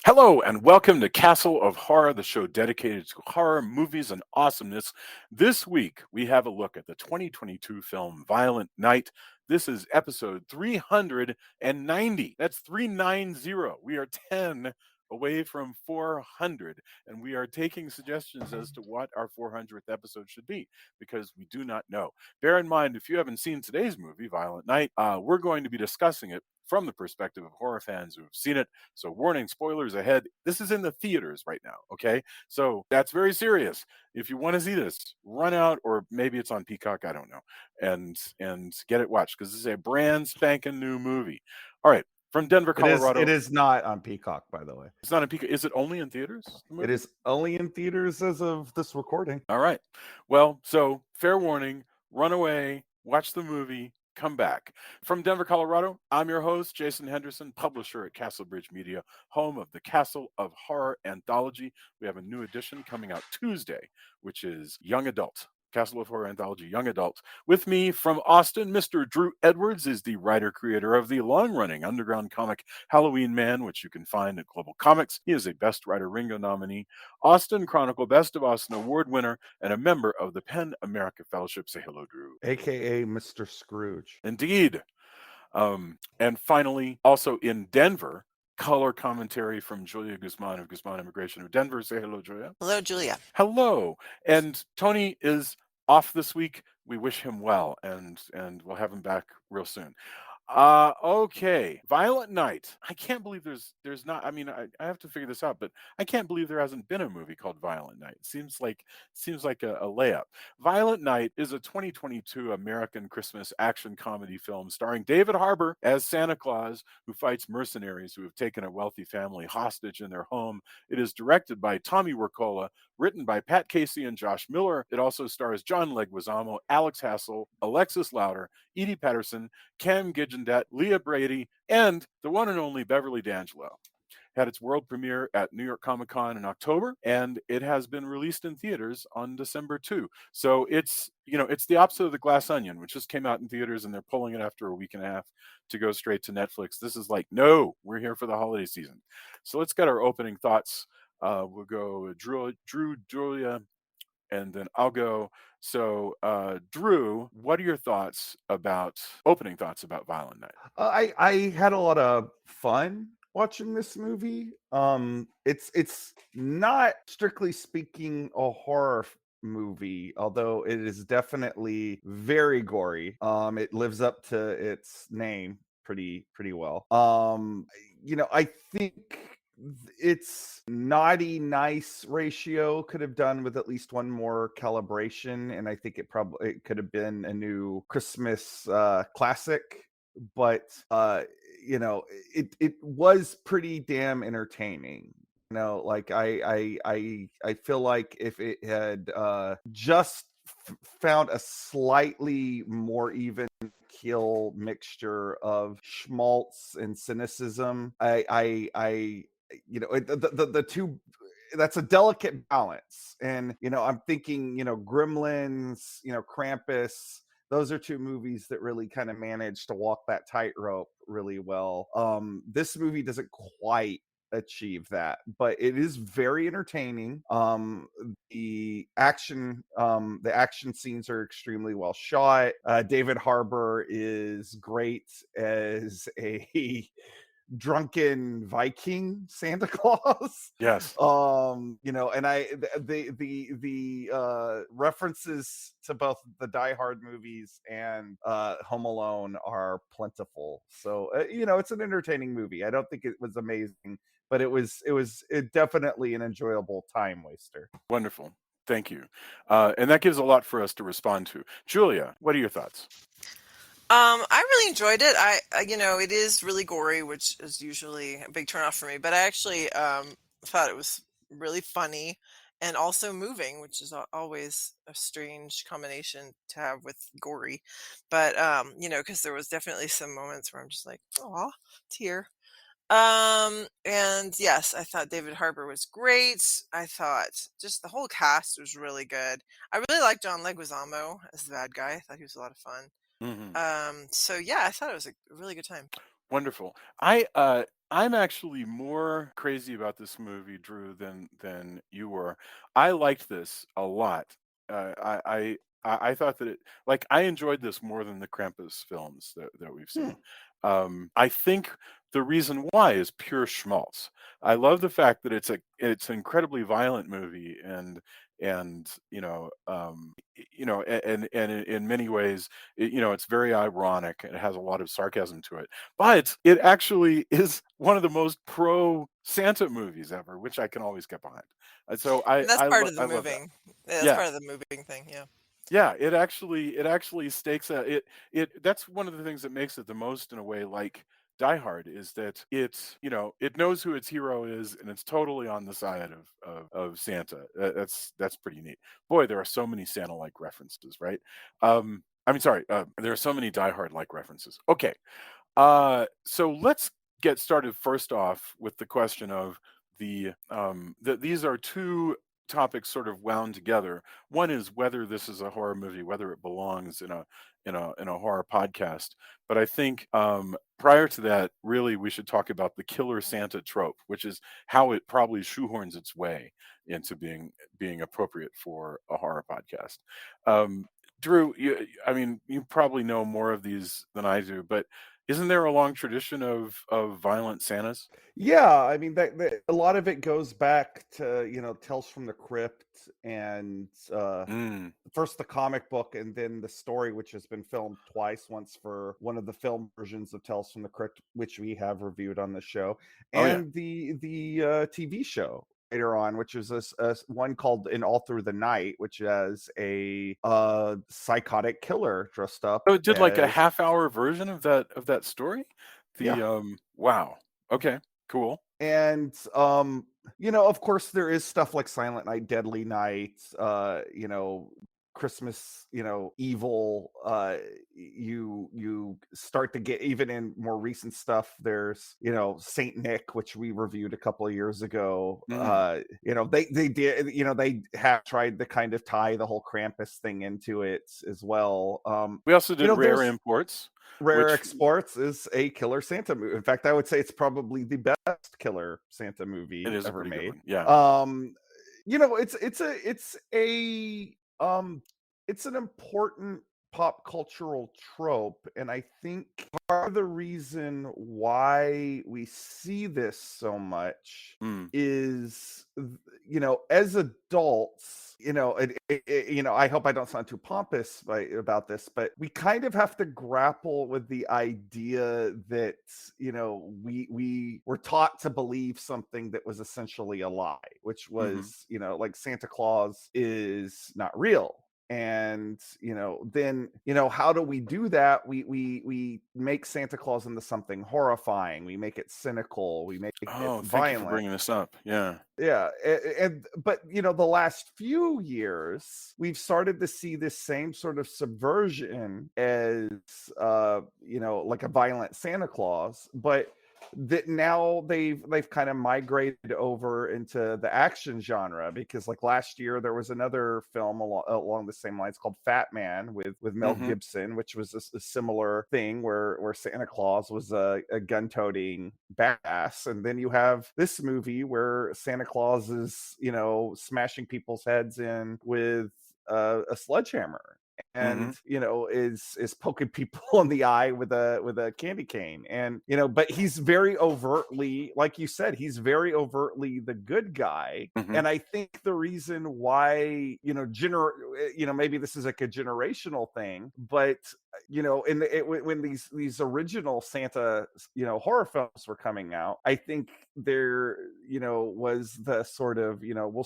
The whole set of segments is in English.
Hello and welcome to Castle of Horror, the show dedicated to horror movies and awesomeness. This week we have a look at the 2022 film Violent Night. This is episode 390. That's 390. We are 10 away from 400, and we are taking suggestions as to what our 400th episode should be because we do not know. Bear in mind, if you haven't seen today's movie, Violent Night, we're going to be discussing it from the perspective of horror fans who have seen it. So warning, spoilers ahead. This is in the theaters right now, okay? So that's very serious. If you want to see this, run out, or maybe it's on Peacock, I don't know, and get it watched because this is a brand spanking new movie. All right, from Denver, Colorado. It is not on Peacock, by the way. It's not on Peacock. Is it only in theaters? It is only in theaters as of this recording. All right. Well, so fair warning, run away, watch the movie, come back. From Denver, Colorado, I'm your host, Jason Henderson, publisher at Castle Bridge Media, home of the Castle of Horror Anthology. We have a new edition coming out Tuesday, which is Young Adult. Castle of Horror Anthology, Young Adult. With me from Austin, Mr. Drew Edwards is the writer-creator of the long-running underground comic Halloween Man, which you can find at Global Comics. He is a Best Writer Ringo nominee, Austin Chronicle Best of Austin Award winner, and a member of the PEN America Fellowship. Say hello, Drew. AKA Mr. Scrooge. Indeed. And finally, also in Denver, color commentary from Julia Guzman of Guzman Immigration of Denver. Say hello, Julia. Hello, Julia. Hello. And Tony is off this week. We wish him well, and we'll have him back real soon. Okay. Violent Night. I can't believe there's not. I mean, I have to figure this out, but I can't believe there hasn't been a movie called Violent Night. Seems like a layup. Violent Night is a 2022 American Christmas action comedy film starring David Harbour as Santa Claus, who fights mercenaries who have taken a wealthy family hostage in their home. It is directed by Tommy Wirkola, written by Pat Casey and Josh Miller. It also stars John Leguizamo, Alex Hassell, Alexis Louder, Edi Patterson, Cam Gigandet, Leah Brady, and the one and only Beverly D'Angelo. Had its world premiere at New York Comic Con in October, and it has been released in theaters on December 2. So it's the opposite of The Glass Onion, which just came out in theaters, and they're pulling it after a week and a half to go straight to Netflix. This is like, no, we're here for the holiday season. So let's get our opening thoughts. We'll go Drew, Julia, and then I'll go. So, Drew, what are your opening thoughts about Violent Night? I had a lot of fun watching this movie. It's not strictly speaking a horror movie, although it is definitely very gory. It lives up to its name pretty well. I think its naughty nice ratio could have done with at least one more calibration, and I think it could have been a new Christmas classic, but it was pretty damn entertaining. Like I feel like if it had just found a slightly more even keel mixture of schmaltz and cynicism, the two, that's a delicate balance. And I'm thinking Gremlins, Krampus, those are two movies that really kind of managed to walk that tightrope really well. This movie doesn't quite achieve that, but it is very entertaining. The action scenes are extremely well shot. David Harbour is great as a drunken Viking Santa Claus. Yes. And the references to both the Die Hard movies and Home Alone are plentiful. So it's an entertaining movie. I don't think it was amazing, but it was definitely an enjoyable time waster. Wonderful. Thank you. And that gives a lot for us to respond to. Julia, what are your thoughts? I really enjoyed it. It is really gory, which is usually a big turnoff for me. But I actually thought it was really funny and also moving, which is always a strange combination to have with gory. But because there was definitely some moments where I'm just like, aw, tear. And yes, I thought David Harbour was great. I thought just the whole cast was really good. I really liked John Leguizamo as the bad guy. I thought he was a lot of fun. Mm-hmm. So yeah, I thought it was a really good time. Wonderful. I'm actually more crazy about this movie, Drew, than you were. I liked this a lot. I thought that I enjoyed this more than the Krampus films that we've Hmm. seen. I think the reason why is pure schmaltz. I love the fact that it's an incredibly violent movie, and and in many ways, it's very ironic and it has a lot of sarcasm to it. But it actually is one of the most pro Santa movies ever, which I can always get behind. And so And that's part of the I love that. moving. Yeah, that's Yeah. part of the moving thing. Yeah. Yeah, it actually stakes a it that's one of the things that makes it the most in a way like Die Hard is that it knows who its hero is and it's totally on the side of Santa. That's pretty neat. Boy, there are so many Santa-like references, right? I mean, sorry, there are so many Die Hard-like references. Okay, so let's get started first off with the question of these are two topics sort of wound together. One is whether this is a horror movie, whether it belongs in a horror podcast. But I think prior to that, really, we should talk about the killer Santa trope, which is how it probably shoehorns its way into being appropriate for a horror podcast. Um, Drew, I mean, you probably know more of these than I do, but isn't there a long tradition of violent Santas? Yeah, I mean that a lot of it goes back to Tales from the Crypt and Mm. first the comic book and then the story, which has been filmed twice, once for one of the film versions of Tales from the Crypt, which we have reviewed on the show, Oh yeah. and the TV show later on, which is one called In All Through the Night, which has a psychotic killer dressed up So it did like a as, half-hour version of that story? yeah. Wow. Okay, cool. And of course there is stuff like Silent Night, Deadly Night, Christmas, Evil. You start to get, even in more recent stuff, there's Saint Nick, which we reviewed a couple of years ago. Mhm. They did, they have tried to kind of tie the whole Krampus thing into it as well. We also did Rare There's Imports, Rare which Exports is a killer Santa movie. In fact, I would say it's probably the best killer Santa it movie is a ever pretty good made. one. Yeah. Um, it's an important pop cultural trope, and I think part of the reason why we see this so much Mm. is, as adults, I hope I don't sound too pompous about this, but we kind of have to grapple with the idea that we were taught to believe something that was essentially a lie, which Mhm. was like Santa Claus is not real. And then how do we do that? We make Santa Claus into something horrifying, we make it cynical, we make it Oh, thank you for violent. bringing this up. Yeah. Yeah, and but the last few years we've started to see this same sort of subversion as like a violent Santa Claus, but that now they've kind of migrated over into the action genre, because like last year there was another film along the same lines called Fat Man with Mel Mhm. Gibson, which was a similar thing where Santa Claus was a gun-toting badass. And then you have this movie where Santa Claus is smashing people's heads in with a sledgehammer, and Mhm. is poking people in the eye with a candy cane. And but he's very overtly, like you said, he's very overtly the good guy. Mhm. And I think the reason why maybe this is like a generational thing, but when these original Santa horror films were coming out, I think there was the sort of well,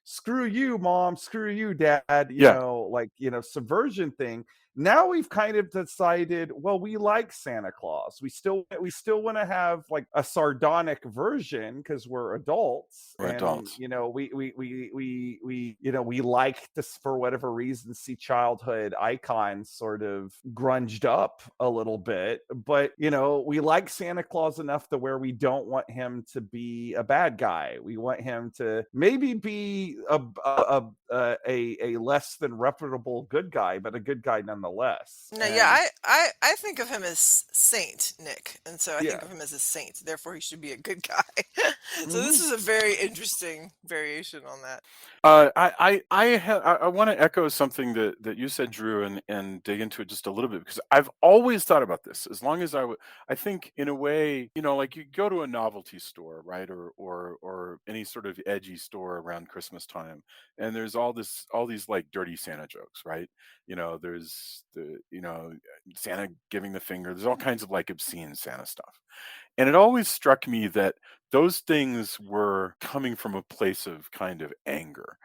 screw you, mom, screw you, dad, Yeah. subversion thing. Now we've kind of decided, well, we like Santa Claus, we still want to have like a sardonic version because we're adults, We're and adults. we like to, for whatever reason, see childhood icons sort of grunged up a little bit. But we like Santa Claus enough to where we don't want him to be a bad guy. We want him to maybe be be a less than reputable good guy, but a good guy nonetheless. No, yeah, And I think of him as Saint Nick, and so I think yeah. of him as a saint. Therefore, he should be a good guy. So this Mhm. is a very interesting variation on that. I want to echo something that you said, Drew, and dig into it just a little bit, because I've always thought about this. As long as I think in a way, like you go to a novelty store, right, or any sort of edgy store around Christmas time, and there's all these like dirty Santa jokes, right? There's the Santa giving the finger. There's all kinds of like obscene Santa stuff. And it always struck me that those things were coming from a place of kind of anger,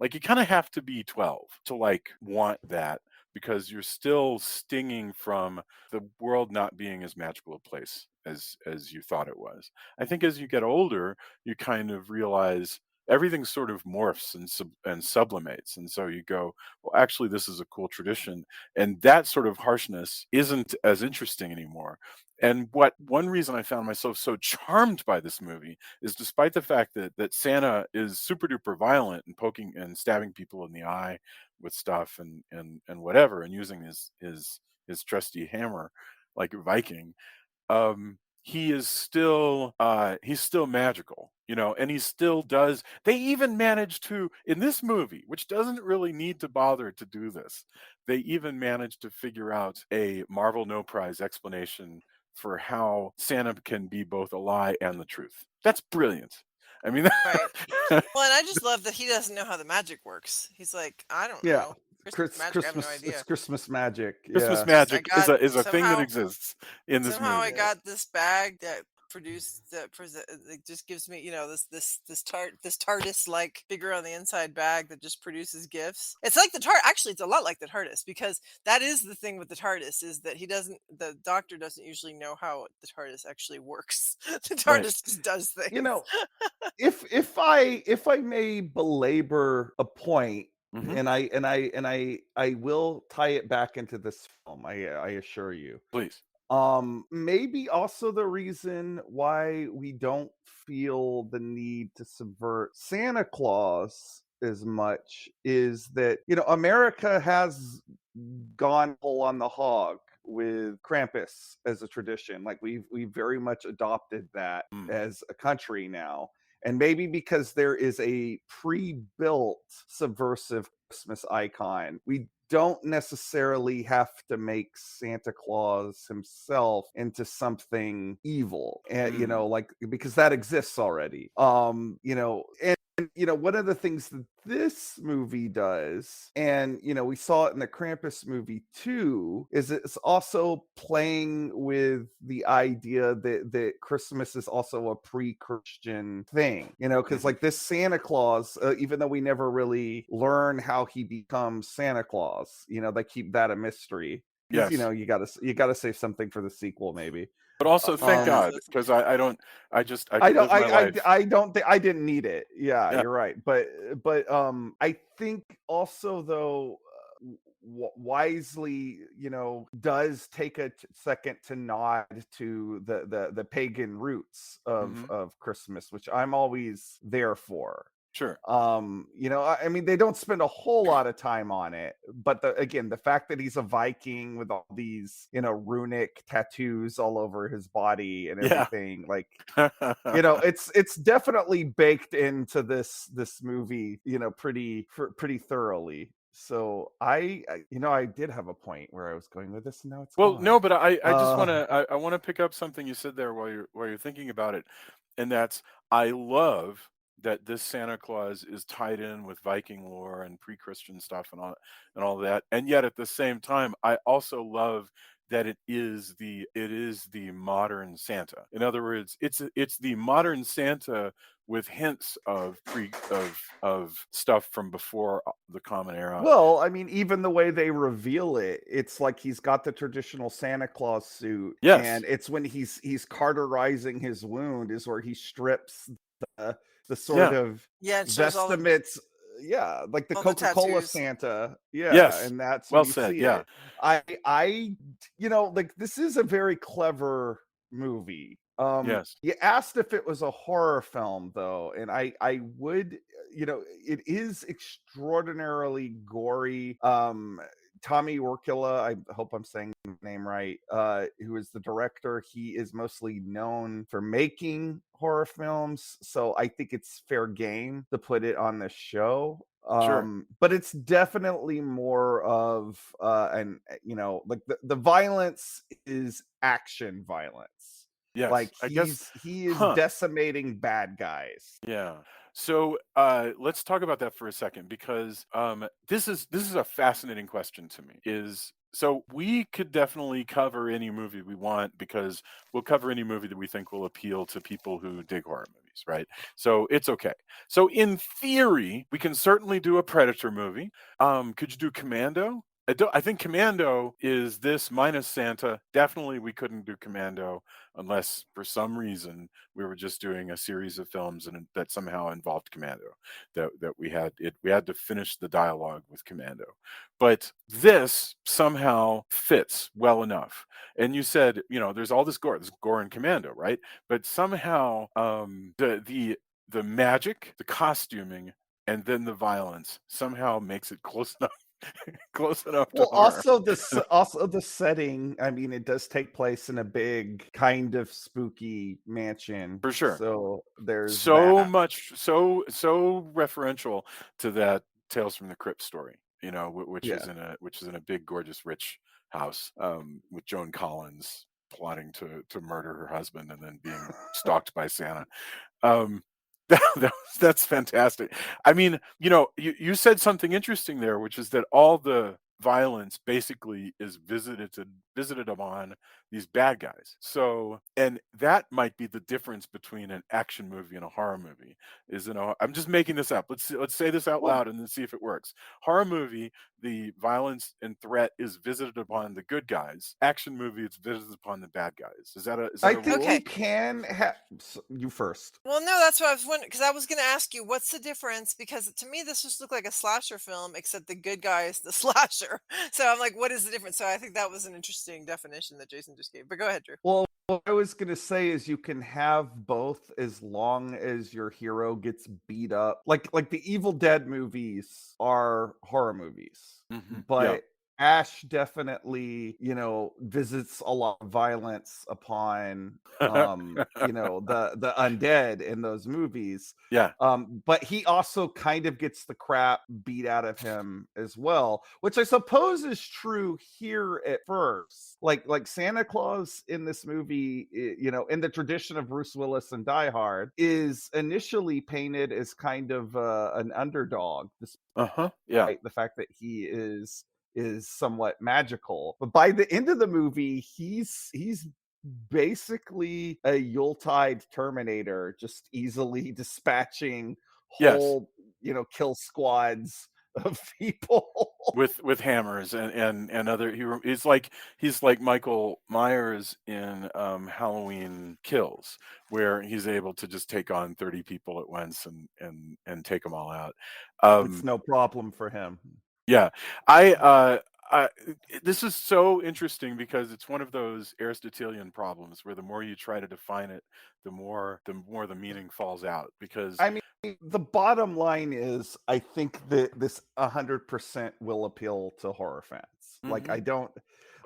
like you kind of have to be 12 to like want that, because you're still stinging from the world not being as magical a place as you thought it was. I think as you get older, you kind of realize everything sort of morphs and sublimates, and so you go, well, actually this is a cool tradition, and that sort of harshness isn't as interesting anymore. And one reason I found myself so charmed by this movie is, despite the fact that Santa is super duper violent and poking and stabbing people in the eye with stuff and whatever, and using his trusty hammer like a Viking, he's still magical, and he still does. They even manage to, in this movie, which doesn't really need to bother to do this, they even manage to figure out a Marvel No Prize explanation for how Santa can be both a lie and the truth. That's brilliant. I mean, Right. Well, and I just love that he doesn't know how the magic works. He's like, I don't Yeah. know. Christmas magic, I have no It's idea. Christmas magic. Christmas Yeah. It's just I magic is got a thing that somehow exists in this somehow I movie. got this bag that it just gives me, this TARDIS like figure on the inside bag that just produces gifts. It's like the TARDIS. Actually, it's a lot like the TARDIS, because that is the thing with the TARDIS, is that the doctor doesn't usually know how the TARDIS actually works. The Right. TARDIS just does things. If I may belabor a point, Hmm. and I will tie it back into this film, I assure you. Please. Maybe also the reason why we don't feel the need to subvert Santa Claus as much is that, America has gone full on the hog with Krampus as a tradition. Like we've very much adopted that Mm. as a country now. And maybe because there is a pre-built subversive Christmas icon, we don't necessarily have to make Santa Claus himself into something evil. And Mm. like, because that exists already. And one of the things that this movie does, and we saw it in the Krampus movie too, is it's also playing with the idea that Christmas is also a pre-Christian thing, because Mhm. like this Santa Claus, even though we never really learn how he becomes Santa Claus, they keep that a mystery. Because Yes. you gotta save something for the sequel, maybe. But also, thank Yes, God, that's because I don't, I I could don't live my life. I don't think I didn't need it. Yeah, Yeah. you're right. But I think also though, wisely, does take a second to nod to the pagan roots of Hmm. Christmas, which I'm always there for. Sure. I mean, they don't spend a whole lot of time on it, but again, the fact that he's a Viking with all these, runic tattoos all over his body and Yeah. everything, like, it's definitely baked into this movie, pretty thoroughly. So I did have a point where I was going with this, and now it's Well, gone. no, but I just Uh, I want to pick up something you said there while you're thinking about it, and that's, I love that this Santa Claus is tied in with Viking lore and pre-Christian stuff and all that, and yet at the same time, I also love that it is the modern Santa. In other words, it's the modern Santa with hints of stuff from before the Common Era. Well, I mean, even the way they reveal it, it's like he's got the traditional Santa Claus suit, Yes. and it's when he's cauterizing his wound is where he strips the sort Yeah. of yeah. It shows vestments, yeah, like the all the Coca-Cola tattoos. Santa, yeah, Yes. and that's when Well you said. see Yeah. it. I like this is a very clever movie. Yes. You asked if it was a horror film though, and I would it is extraordinarily gory. Tommy Wirkola, I hope I'm saying his name right, who is the director. He is mostly known for making horror films, so I think it's fair game to put it on the show. Sure. But it's definitely more of like the violence is action violence. Yes. Like I guess. he is Huh. decimating bad guys. Yeah. So let's talk about that for a second, because this is a fascinating question to me. So we could definitely cover any movie we want, because we'll cover any movie that we think will appeal to people who dig horror movies, right? So it's okay. So in theory, we can certainly do a Predator movie. Could you do Commando? I think Commando is this minus Santa. Definitely, we couldn't do Commando unless, for some reason, we were just doing a series of films and that somehow involved Commando. That we had to finish the dialogue with Commando. But this somehow fits well enough. And you said, there's all this gore in Commando, right? But somehow the magic, the costuming, and then the violence somehow makes it close enough close enough to Well, horror. also the setting. I mean, it does take place in a big kind of spooky mansion, For sure. so there's So that. much, so referential to that Tales from the Crypt story, which Yeah. is in a big, gorgeous, rich house, with Joan Collins plotting to murder her husband and then being stalked by Santa. Um, that's fantastic. I mean, you said something interesting there, which is that all the violence basically is visited upon these bad guys. So, and that might be the difference between an action movie and a horror movie. I'm just making this up. Let's say this out Well, loud and then see if it works. Horror movie, the violence and threat is visited upon the good guys. Action movie, it's visited upon the bad guys. Is that I a think rule? you Okay. can have you first. Well, no, that's what I was wondering, because I was going to ask you, what's the difference? Because to me, this just looked like a slasher film, except the good guy is the slasher. So I'm like, what is the difference? So I think that was an interesting definition that Jason just gave. But go ahead, Drew. Well, what I was gonna say is you can have both as long as your hero gets beat up. Like the Evil Dead movies are horror movies, Yeah. but Ash definitely, visits a lot of violence upon the undead in those movies. Yeah. But he also kind of gets the crap beat out of him as well, which I suppose is true here at first. Like Santa Claus in this movie, in the tradition of Bruce Willis and Die Hard, is initially painted as kind of an underdog, Yeah. despite the fact that he is somewhat magical. But by the end of the movie, he's basically a Yuletide Terminator, just easily dispatching Yes. whole, kill squads of people. With hammers and other he's like Michael Myers in Halloween Kills, where he's able to just take on 30 people at once and take them all out. It's no problem for him. Yeah. I this is so interesting, because it's one of those Aristotelian problems where the more you try to define it, the more the meaning falls out, because I mean, the bottom line is, I think that this 100% will appeal to horror fans. Like, I don't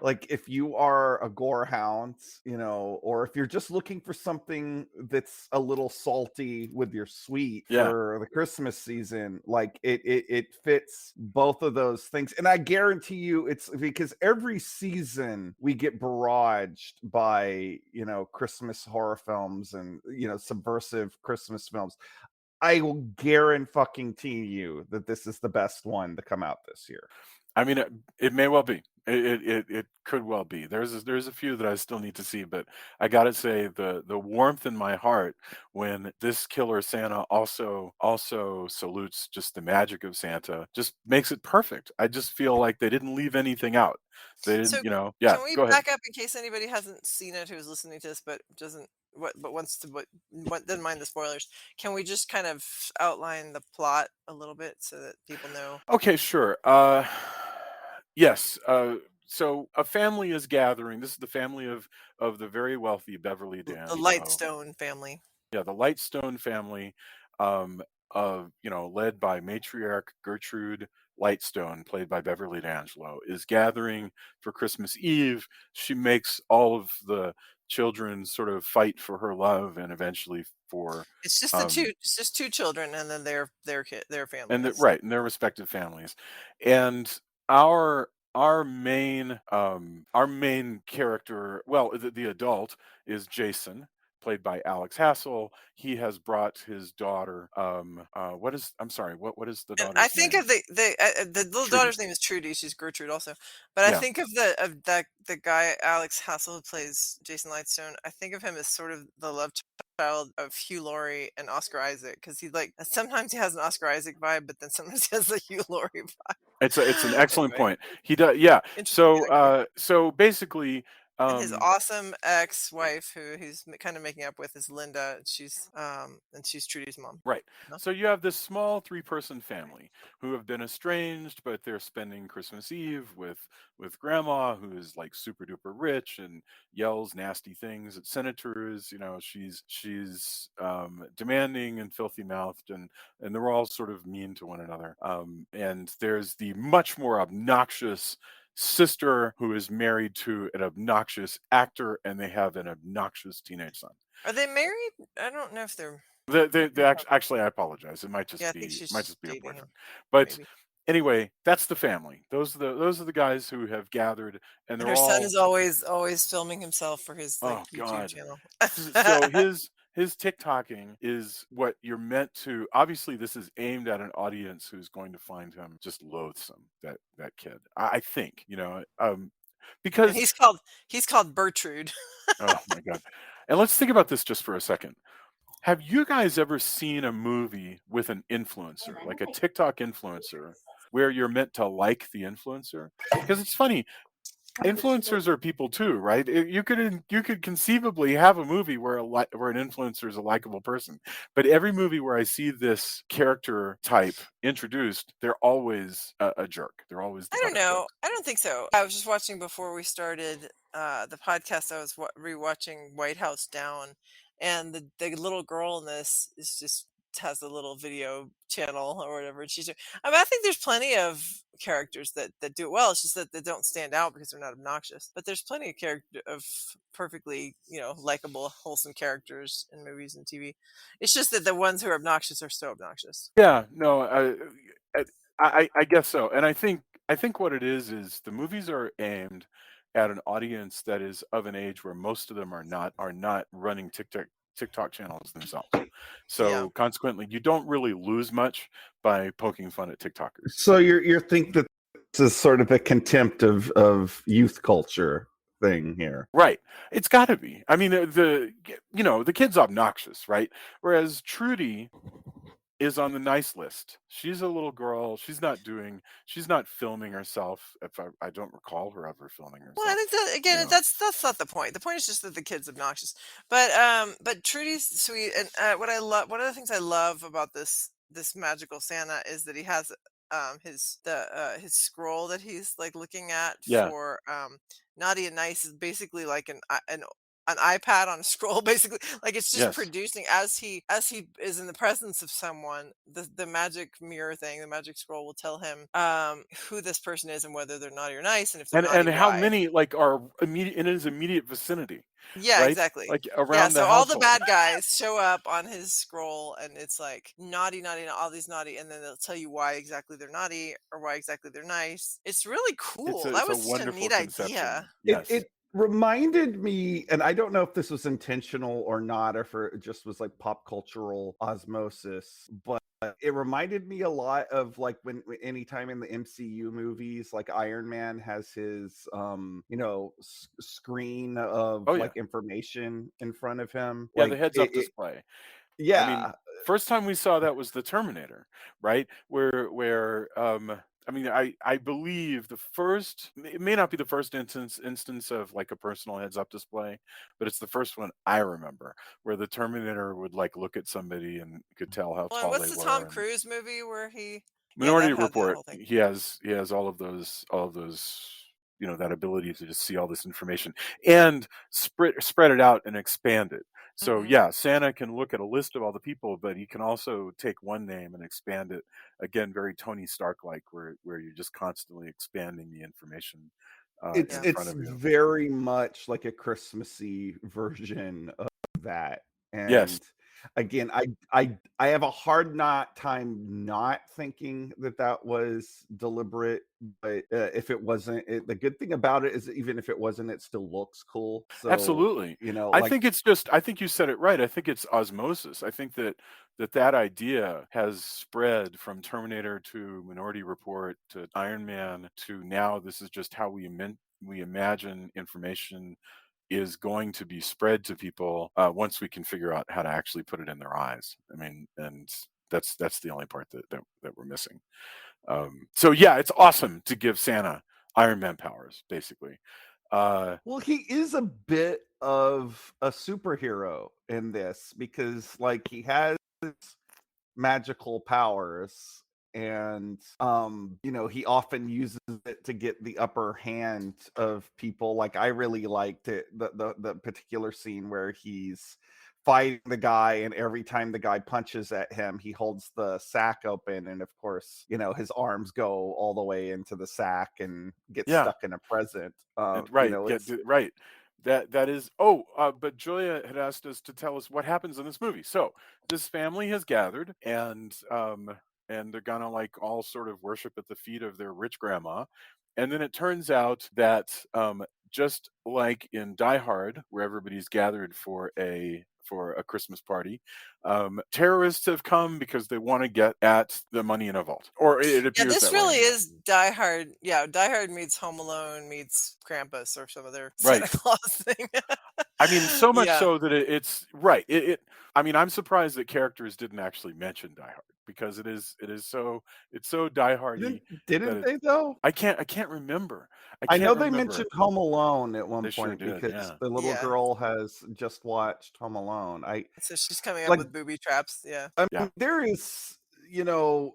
like, if you are a gore hound, or if you're just looking for something that's a little salty with your sweet yeah. for the Christmas season, like it fits both of those things. And I guarantee you, it's because every season we get barraged by, Christmas horror films and, subversive Christmas films. I will guarantee you that this is the best one to come out this year. I mean, it may well be. It could well be. There's a few that I still need to see, but I gotta say, the warmth in my heart when this killer Santa also salutes just the magic of Santa just makes it perfect. I just feel like they didn't leave anything out. They So didn't, yeah. can we Go ahead. back up in case anybody hasn't seen it who's listening to this but doesn't but wants to what doesn't mind the spoilers? Can we just kind of outline the plot a little bit so that people know? Okay, sure. Yes. So a family is gathering. This is the family of the very wealthy Beverly The D'Angelo. Lightstone family. Yeah, the Lightstone family. Um, led by matriarch Gertrude Lightstone, played by Beverly D'Angelo, is gathering for Christmas Eve. She makes all of the children sort of fight for her love and eventually for It's just it's just two children and then their families. right, in their respective families. And our our main character, well, the adult is Jason, played by Alex Hassell. He has brought his daughter. I'm sorry. What is the And I daughter's think name? of the little Trudy. daughter's name is Trudy. She's Gertrude also. But I Yeah. think of the guy Alex Hassell who plays Jason Lightstone. I think of him as sort of the love child of Hugh Laurie and Oscar Isaac because he like sometimes he has an Oscar Isaac vibe, but then sometimes he has a Hugh Laurie vibe. It's an excellent Anyway, point. He does. Yeah. interesting So actor. so basically, And his um, awesome ex-wife, who he's kind of making up with, is Linda. And she's Trudy's mom. right. No? So you have this small three-person family who have been estranged, but they're spending Christmas Eve with grandma, who is like super duper rich and yells nasty things at senators. She's demanding and filthy mouthed, and they're all sort of mean to one another. And there's the much more obnoxious sister who is married to an obnoxious actor, and they have an obnoxious teenage son. Are they married? I don't know if they're. Actually, I apologize. It might Yeah, just I think be she's might just just be a dating him, boyfriend. But maybe. anyway, that's the family. Those are the guys who have gathered, and And they're her son all, is always filming himself for his like oh YouTube God. channel. So his TikToking is what you're meant to. Obviously, this is aimed at an audience who's going to find him just loathsome. That kid, I think, And because he's called Bertrude. oh my God. And let's think about this just for a second. Have you guys ever seen a movie with an influencer, like a TikTok influencer, where you're meant to like the influencer? Because it's funny, influencers are people too, right? You could conceivably have a movie where where an influencer is a likable person, but every movie where I see this character type introduced, they're always a jerk. They're always the I butt don't of know. jokes. I don't think so. I was just watching before we started the podcast. I was rewatching White House Down, and the little girl in this is just has a little video channel or whatever. And I mean, I think there's plenty of characters that do it well. It's just that they don't stand out because they're not obnoxious. But there's plenty of perfectly likable, wholesome characters in movies and TV. It's just that the ones who are obnoxious are so obnoxious. Yeah, no, I guess so, and I think what it is the movies are aimed at an audience that is of an age where most of them are not running TikTok channels themselves. Yeah. So consequently, you don't really lose much by poking fun at TikTokers. So you're think that this is sort of a contempt of youth culture thing here. Right. It's got to be. I mean, the kid's obnoxious, right? Whereas Trudy is on the nice list. She's a little girl. She's not filming herself. If I don't recall her ever filming Well, I herself. think that You again, know. that's not the point. The point is just that the kid's obnoxious. But Trudy's sweet, and what I love, one of the things I love about this magical Santa is that he has his scroll that he's like looking at Yeah. for naughty and nice is basically like an iPad on a scroll, basically. Like it's just Yes. producing as he is in the presence of someone, the magic mirror thing, the magic scroll will tell him who this person is and whether they're naughty or nice, and if they're And naughty, how why. many like are immediate in his immediate vicinity, Yeah, right? exactly. Like Yeah, around the so all the household. bad guys show up on his scroll and it's like naughty, naughty, all these naughty, and then they'll tell you why exactly they're naughty or why exactly they're nice. It's really It's cool. a That it's a was such a wonderful neat idea. conception. It Yes. it reminded me, and I don't know if this was intentional or not, or if it just was like pop cultural osmosis, but it reminded me a lot of like when anytime in the MCU movies, like Iron Man has his screen of Oh yeah. like information in front of him, Yeah, the like heads up display. I mean, yeah. first time we saw that was the Terminator, right? Where I mean, I believe it may not be the first instance of like a personal heads up display, but it's the first one I remember where the Terminator would like look at somebody and could tell how Well, and tall what's they the Tom were. And Cruise movie where he yeah, Minority that had that Report, whole thing. he has all of those, that ability to just see all this information and spread it out and expand it. So yeah, Santa can look at a list of all the people, but he can also take one name and expand it. Again, very Tony Stark like, where you're just constantly expanding the information It's in Yeah. front it's of you. very much like a Christmassy version of that. Yes, And again, I have a hard not time not thinking that that was deliberate, but if it wasn't, the good thing about it is even if it wasn't, it still looks cool. So, absolutely. you know, I like think it's just. I think you said it right. I think it's osmosis. I think that idea has spread from Terminator to Minority Report to Iron Man to now. This is just how we imagine information is going to be spread to people once we can figure out how to actually put it in their eyes. I mean, and that's the only part that we're missing. So yeah, it's awesome to give Santa Iron Man powers, basically. well, he is a bit of a superhero in this because like he has magical powers and you know he often uses it to get the upper hand of people. Like I really liked it, the particular scene where he's fighting the guy and every time the guy punches at him he holds the sack open and of course you know his arms go all the way into the sack and get Yeah, stuck in a present. You right. know it's Right. That is. Oh, but Julia had asked us to tell us what happens in this movie. So this family has gathered, and they're gonna like all sort of worship at the feet of their rich grandma, and then it turns out that just like in Die Hard, where everybody's gathered for a Christmas party, terrorists have come because they want to get at the money in a vault, or it Yeah, appears this that way really anyway. is Die Hard. Yeah, Die Hard meets Home Alone meets Krampus or some other Santa Right. Claus thing. I mean, so much Yeah. so that it's right. I mean, I'm surprised that characters didn't actually mention Die Hard because it's so Die Hardy that didn't it. they though? I can't remember. I I know can't they remember. mentioned Home Alone at one They sure point did. because Yeah. the little Yeah. girl has just watched Home Alone. I So she's coming up like with booby traps. Yeah. I Yeah. mean there is, you know,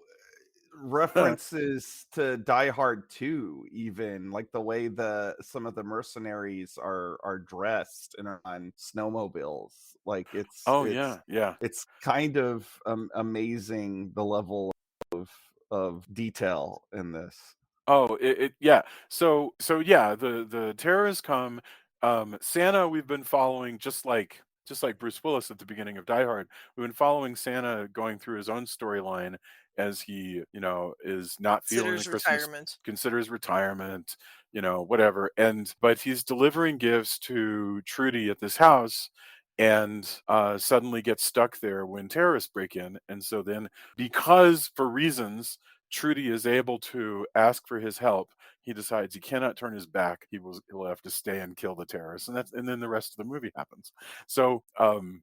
references to Die Hard 2 even, like the way the some of the mercenaries are dressed and are on snowmobiles. Like Oh yeah. Yeah. it's kind of amazing the level of detail in this. Oh, yeah. So yeah, the terrorists come. Santa, we've been following just like Bruce Willis at the beginning of Die Hard. We've been following Santa going through his own storyline as he, is not feeling the Considers Christmas, retirement. considers retirement, whatever. And but he's delivering gifts to Trudy at this house. And suddenly gets stuck there when terrorists break in. And so then, because for reasons Trudy is able to ask for his help, he decides he cannot turn his back. He'll have to stay and kill the terrorists, and then the rest of the movie happens. So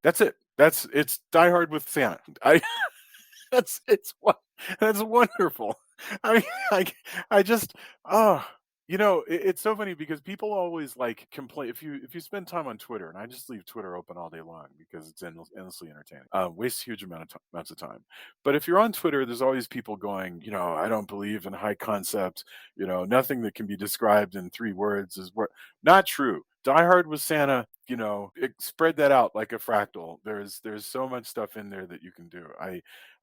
that's it. It's Die Hard with Santa. I that's wonderful. I mean, I just oh it's so funny because people always like complain if you spend time on Twitter, and I just leave Twitter open all day long because it's endlessly entertaining. Wastes huge amounts of time. But if you're on Twitter, there's always people going, I don't believe in high concept. Nothing that can be described in 3 words is what. Not true. Die Hard with Santa, spread that out like a fractal. There's so much stuff in there that you can do.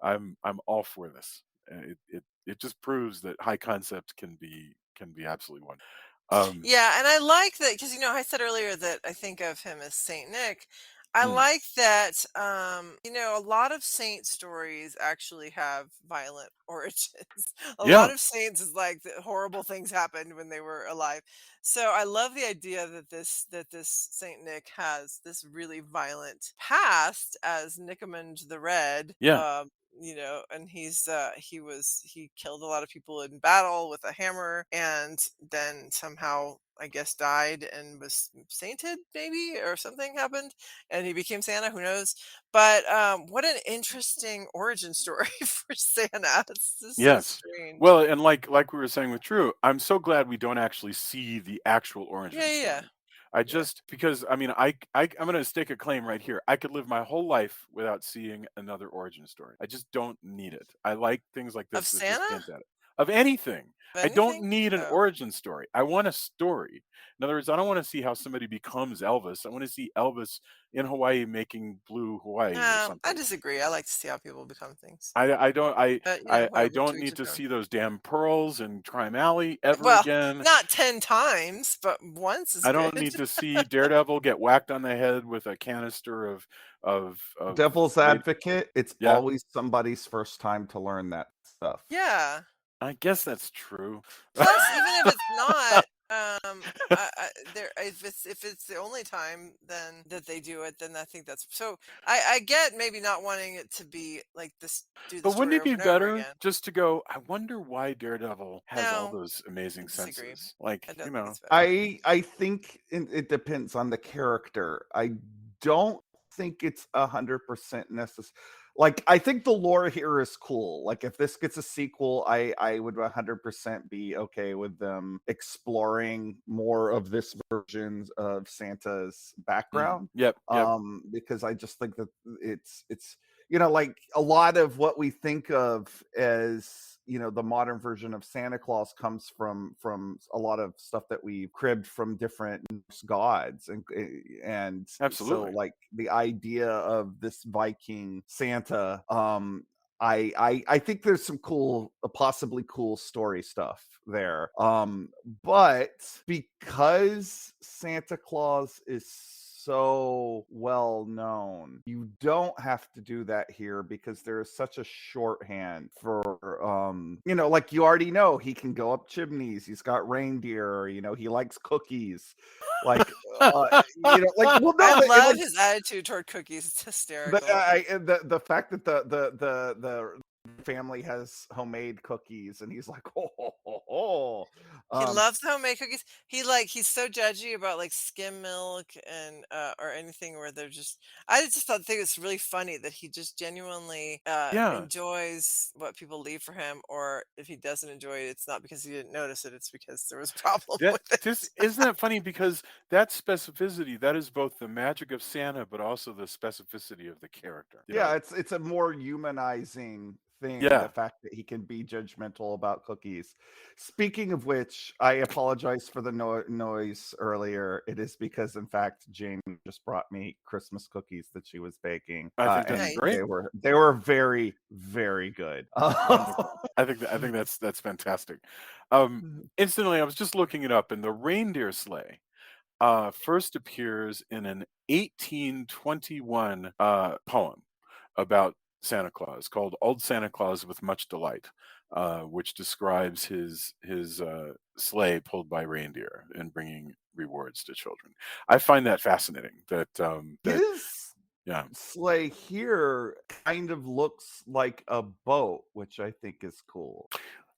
I'm all for this. It just proves that high concept can be absolutely wonderful. Yeah, and I like that because I said earlier that I think of him as Saint Nick. I Mm, like that a lot of saint stories actually have violent origins. A lot yeah, of saints is like horrible things happened when they were alive. So I love the idea that this Saint Nick has this really violent past as Nicomund the Red. yeah, And he killed a lot of people in battle with a hammer, and then somehow I guess died and was sainted, maybe, or something happened, and he became Santa. Who knows? But what an interesting origin story for Santa. It's just so yes. strange. Well, and like we were saying with True, I'm so glad we don't actually see the actual Yeah, origin yeah, yeah. story. I Yeah. just because I mean I'm gonna stake a claim right here. I could live my whole life without seeing another origin story. I just don't need it. I like things like Of this that just Santa? hint at it. of anything. I don't Anything? need an Oh. origin story. I want a story. In other words, I don't want to see how somebody becomes Elvis. I want to see Elvis in Hawaii making blue Hawaii or I something. disagree. I like to see how people become things. I don't But, I whatever, to don't each need his to own. see those damn pearls in Crime Alley ever Well, again. not 10 times, but once is I good. don't need to see Daredevil get whacked on the head with a canister of Devil's advocate, it's Yeah. always somebody's first time to learn that stuff. Yeah. I guess that's true. Plus, even if it's not, if it's the only time then that they do it, then I think that's so. I get maybe not wanting it to be like this, do the But wouldn't story it over be and over better again. just to go, I wonder why Daredevil has all No, those amazing I disagree. senses? Like, I you don't think know. it's better. I think it depends on the character. I don't think it's 100% necessary. Like, I think the lore here is cool. Like, if this gets a sequel, I would 100% be okay with them exploring more of this version of Santa's background. Yep. Because I just think that it's like a lot of what we think of as the modern version of Santa Claus comes from a lot of stuff that we cribbed from different Norse gods, and so Absolutely. like the idea of this Viking Santa, I think there's some cool, possibly cool story stuff there. But because Santa Claus is so well known, you don't have to do that here because there is such a shorthand for like you already know he can go up chimneys, he's got reindeer, he likes cookies, like like well no I but love like his attitude toward cookies. It's hysterical. the fact that the family has homemade cookies and he's like He loves homemade cookies. He's so judgy about like skim milk and or anything where they're just. I just think it's really funny that he just genuinely Yeah. enjoys what people leave for him, or if he doesn't enjoy it, it's not because he didn't notice it; it's because there was a problem with it. Isn't that funny? Because that specificity, that is both the magic of Santa, but also the specificity of the character. Yeah, it's a more humanizing thing, the Yeah. fact that he can be judgmental about cookies. Speaking of which, I apologize for the noise earlier. It is because, in fact, Jane just brought me Christmas cookies that she was baking, I think that's and great. they were very, very good. Wonderful. I think that's fantastic. Instantly, I was just looking it up, and the reindeer sleigh first appears in an 1821 poem about Santa Claus called "Old Santa Claus with Much Delight," which describes his sleigh pulled by reindeer and bringing rewards to children. I find that fascinating. That His yeah. sleigh here kind of looks like a boat, which I think is cool.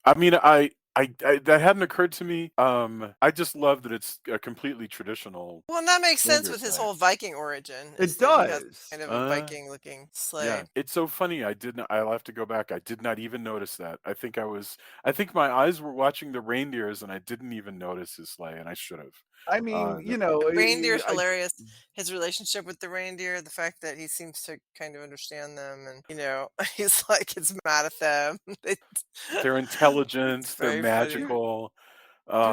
I mean, I that hadn't occurred to me. I just love that it's a completely traditional. Well, and that makes sense reindeer with his sleigh. whole Viking origin. It Is that he has does. kind of a Viking-looking sleigh. Yeah, it's so funny. I'll have to go back. I did not even notice that. I think my eyes were watching the reindeers, and I didn't even notice his sleigh, and I should have. I mean, The reindeer's hilarious. His relationship with the reindeer, the fact that he seems to kind of understand them, and he's mad at them. It's They're intelligent. They're very funny. magical.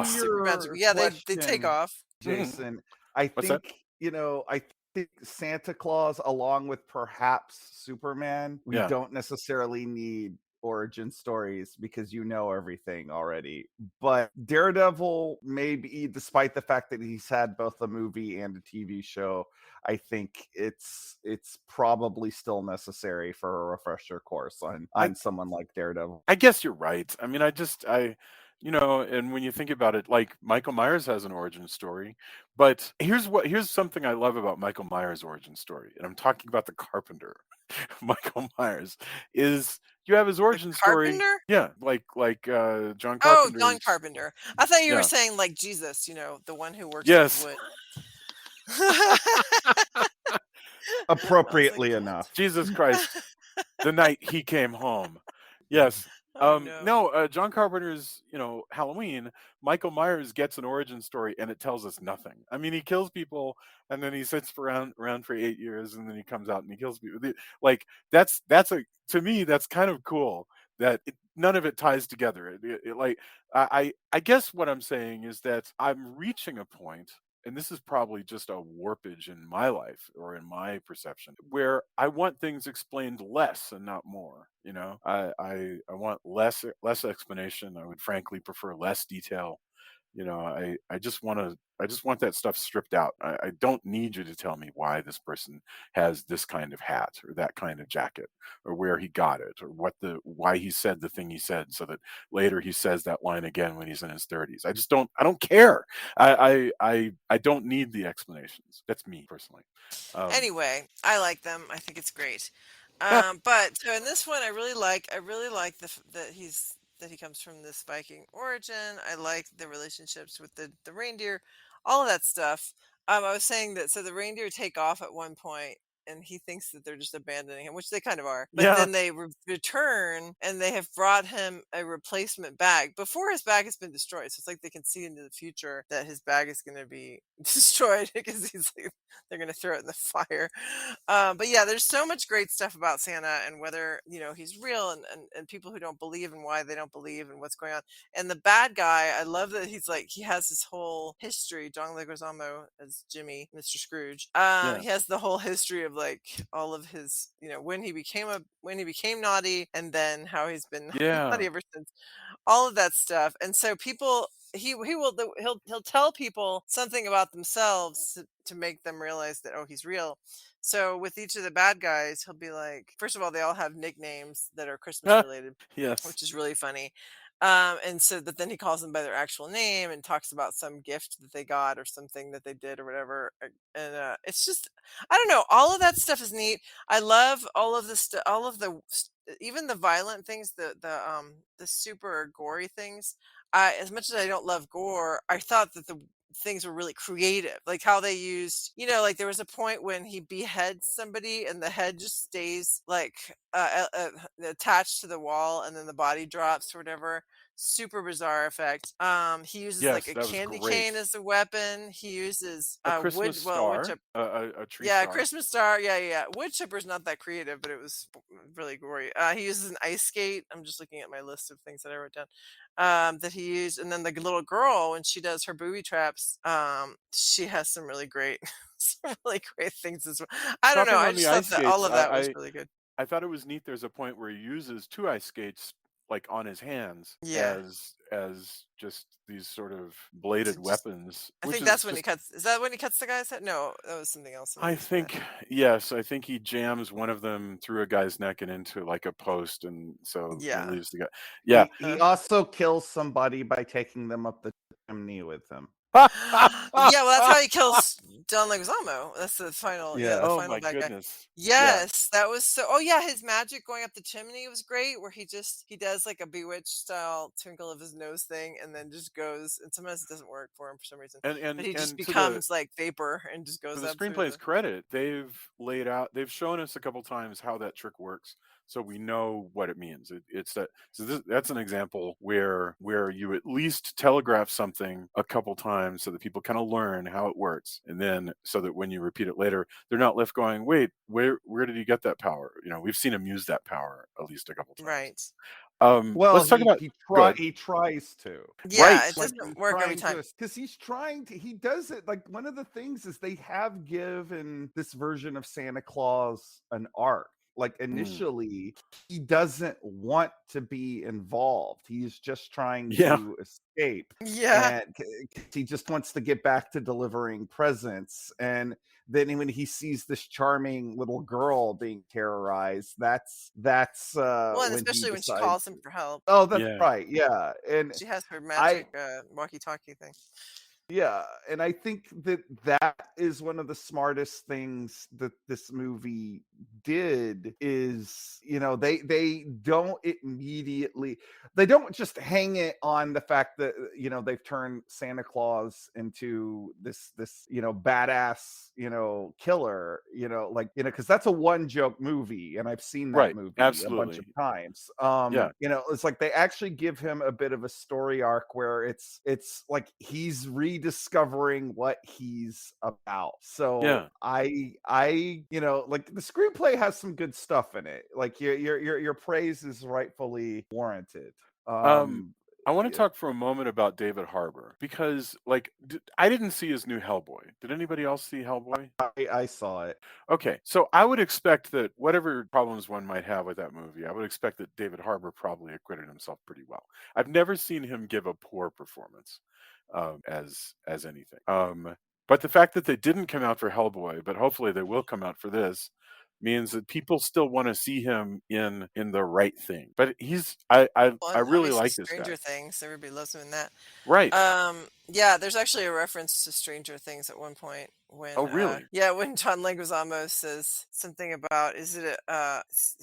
Super magical. Yeah, they take off. Jason. I What's that? think I think Santa Claus, along with perhaps Superman, we Yeah. don't necessarily need origin stories because you know everything already. But Daredevil, maybe, despite the fact that he's had both a movie and a TV show, I think it's probably still necessary for a refresher course on someone like Daredevil. I guess you're right. I mean, and when you think about it, like Michael Myers has an origin story, but here's something I love about Michael Myers' origin story, and I'm talking about the Carpenter. Michael Myers is you have his origin story. Carpenter? Yeah, like John Carpenter. Oh, John Carpenter. I thought you were Yeah. saying like Jesus, the one who works Yes. with wood. Appropriately enough. Jesus Christ, the night he came home. Yes. Oh, no. No, John Carpenter's, Halloween, Michael Myers gets an origin story and it tells us nothing. I mean, he kills people and then he sits around for 8 years and then he comes out and he kills people. Like to me, that's kind of cool that none of it ties together. Like I guess what I'm saying is that I'm reaching a point, and this is probably just a warpage in my life or in my perception, where I want things explained less and not more. You know, I want less explanation. I would frankly prefer less detail. You know, I just want that stuff stripped out. I don't need you to tell me why this person has this kind of hat or that kind of jacket or where he got it or why he said the thing he said so that later he says that line again when he's in his 30s. I don't care. I don't need the explanations. That's me personally. Um Anyway, I like them. I think it's great. But so in this one, I really like that he comes from this Viking origin. I like the relationships with the reindeer, all of that stuff. I was saying that so the reindeer take off at one point, and he thinks that they're just abandoning him, which they kind of are. But yeah, then they return, and they have brought him a replacement bag before his bag has been destroyed. So it's like they can see into the future that his bag is going to be destroyed because he's like, they're going to throw it in the fire. But yeah, there's so much great stuff about Santa and whether, he's real and people who don't believe and why they don't believe and what's going on. And the bad guy, I love that he's like, he has this whole history. John Leguizamo as Jimmy, Mr. Scrooge. yeah, He has the whole history of like all of his, when he became naughty and then how he's been naughty yeah, ever since, all of that stuff. And so people he'll tell people something about themselves to make them realize that, oh, he's real. So with each of the bad guys, he'll be like, first of all, they all have nicknames that are Christmas related, yes, which is really funny. And so but then he calls them by their actual name and talks about some gift that they got or something that they did or whatever. And it's just, I don't know, all of that stuff is neat. I love all of the stuff, even the violent things, the super gory things. As much as I don't love gore, I thought that the things were really creative, like how they used, like there was a point when he beheads somebody and the head just stays like attached to the wall and then the body drops or whatever. Super bizarre effect. He uses like yes, a that was candy great. cane as a weapon. He uses A wood, Christmas well, wood star, chip. a tree Yeah, star. Christmas star. Yeah, yeah, yeah. Wood chipper's not that creative, but it was really gory. He uses an ice skate. I'm just looking at my list of things that I wrote down that he used. And then the little girl, when she does her booby traps, she has some really great, some really great things as well. I don't know. Talking I on the just thought ice that all skates, of that was really good. I thought it was neat. There's a point where he uses two ice skates like on his hands Yeah. as just these sort of bladed Just, weapons, I which think is that's when he just cuts. Is that when he cuts the guy's head? No, that was something else in the I movie. But think yes, I think he jams one of them through a guy's neck and into like a post, and so it yeah. leaves the guy. Yeah. He also kills somebody by taking them up the chimney with him. Yeah, well, that's how he kills John Leguizamo. That's the Yeah. Oh final my bad guy. goodness. Yeah. Yes, that was so. Oh yeah, his magic going up the chimney was great. Where he does like a bewitched style twinkle of his nose thing, and then just goes. And sometimes it doesn't work for him for some reason, And but he just and becomes like vapor and just to goes the up through screenplay's the. credit, they've shown us a couple times how that trick works, so we know what it means. It's that that's an example where you at least telegraph something a couple times so that people kind of learn how it works, and then so that when you repeat it later, they're not left going, "Wait, where did he get that power?" You know, we've seen him use that power at least a couple times. Right. Well, Let's talk about go ahead. he tries to. Yeah, Right. it Like doesn't he's work every trying time. to, because he's trying to, he does it. Like one of the things is they have given this version of Santa Claus an arc. Like Mm. initially, he doesn't want to be involved. He's just trying Yeah. to escape, Yeah. and he just wants to get back to delivering presents. And then when he sees this charming little girl being terrorized, that's Well, and when he especially when she decides. calls him for help, Oh, that's Yeah. right. Yeah. And she has her I magic walkie-talkie thing. yeah, and I think that is one of the smartest things that this movie did is, they don't immediately, they don't just hang it on the fact that, they've turned Santa Claus into this, badass, killer, because that's a one joke movie and I've seen that Right. movie a bunch of Absolutely. times. Yeah. It's like they actually give him a bit of a story arc where it's like he's rediscovering what he's about. So Yeah. like the screenplay has some good stuff in it. Like your praise is rightfully warranted. Um, I want to Yeah, talk for a moment about David Harbour because, like, I didn't see his new Hellboy. Did anybody else see Hellboy? I saw it. Okay, so I would expect that whatever problems one might have with that movie, I would expect that David Harbour probably acquitted himself pretty well. I've never seen him give a poor performance as anything. But the fact that they didn't come out for Hellboy, but hopefully they will come out for this, means that people still want to see him in the right thing. But Well, I and really obviously like this guy. Stranger Things, everybody loves him in that. Right. Yeah, there's actually a reference to Stranger Things at one point Oh, when, really? yeah, when John Leguizamo says something about, is it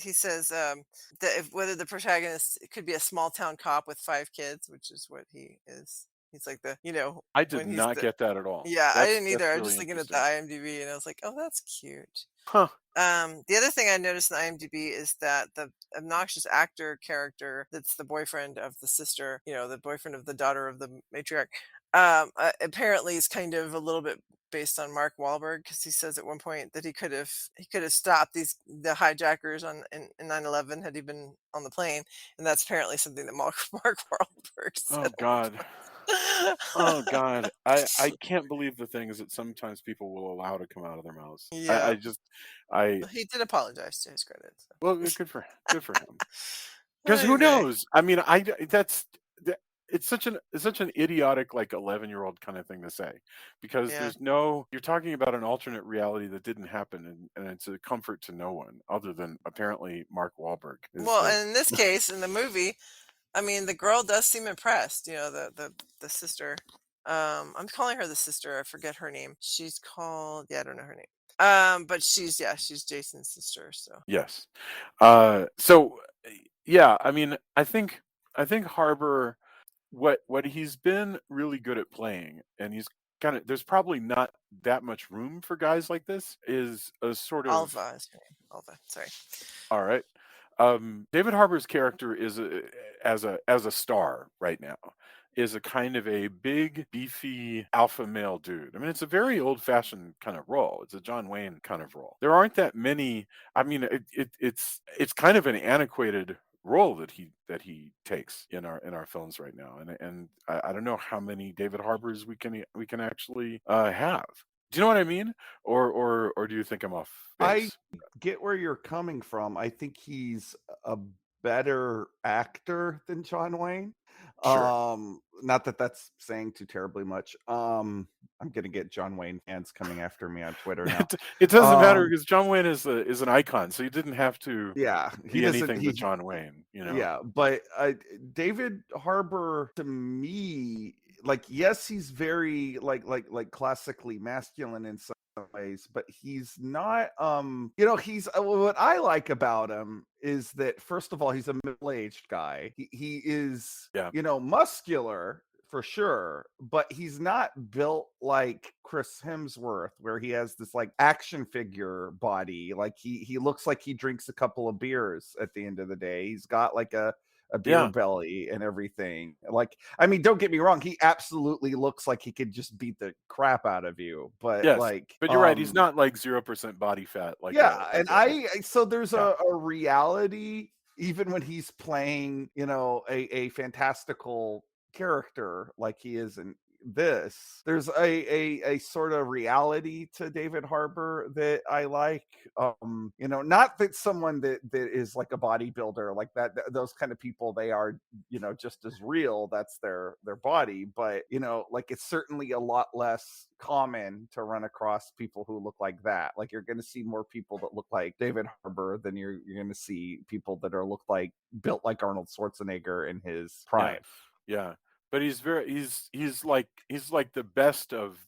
he says that if, whether the protagonist could be a small town cop with 5 kids, which is what he is. He's like I did when he's not the, get that at all. yeah, I didn't That's either. I was really just looking at the interesting. IMDb and I was like, oh, that's cute. Huh. The other thing I noticed in IMDb is that the obnoxious actor character that's the boyfriend of the sister, the boyfriend of the daughter of the matriarch, apparently is kind of a little bit based on Mark Wahlberg because he says at one point that he could have stopped the hijackers in 9/11 had he been on the plane, and that's apparently something that Mark Wahlberg said Oh at one God. Oh point. God. I can't believe the things that sometimes people will allow to come out of their mouths. Yeah, I just I he did apologize to his credit. well, good for him. So. Because who Anyway, knows? I mean, it's such an idiotic, like, 11-year-old kind of thing to say, because yeah. you're talking about an alternate reality that didn't happen, and it's a comfort to no one other than apparently Mark Wahlberg is Well, the and in this case, in the movie, I mean, the girl does seem impressed. The sister. I'm calling her the sister. I forget her name. She's called. Yeah, I don't know her name. But she's Jason's sister. So yes. So yeah, I mean, I think Harbor, what he's been really good at playing, and he's kind of there's probably not that much room for guys like this, is a sort of Alva is her name. Alva. Sorry. all right. David Harbour's character as a star right now is a kind of a big, beefy alpha male dude. I mean, it's a very old-fashioned kind of role. It's a John Wayne kind of role. There aren't that many. I mean, it's kind of an antiquated role that he takes in our films right now, and I don't know how many David Harbours we can actually have. Do you know what I mean? Or do you think I'm off I base? get where you're coming from. I think he's a better actor than John Wayne. Sure. Not that that's saying too terribly much. I'm gonna get John Wayne fans coming after me on Twitter now. It doesn't matter Um, because John Wayne is an icon, so you didn't have to yeah, he be doesn't. anything but John Wayne, you know? Yeah, but David Harbour to me, like, yes, he's very like classically masculine in some ways, but he's not. He's what I like about him is that first of all, he's a middle-aged guy. He is, Yeah. muscular for sure, but he's not built like Chris Hemsworth, where he has this like action figure body. Like he looks like he drinks a couple of beers at the end of the day. He's got like a beer Yeah. belly and everything. Like, I mean, don't get me wrong, he absolutely looks like he could just beat the crap out of you. But Yes. like, But you're right, he's not like 0% body fat yeah, and like so there's yeah. a reality even when he's playing, a fantastical character like he is in this. There's a sort of reality to David Harbour that I like. Not that someone that is like a bodybuilder like that, those kind of people, they are, just as real. That's their body, but like it's certainly a lot less common to run across people who look like that. Like you're going to see more people that look like David Harbour than you're going to see people that are built like Arnold Schwarzenegger in his Yeah. prime. Yeah. But he's like the best of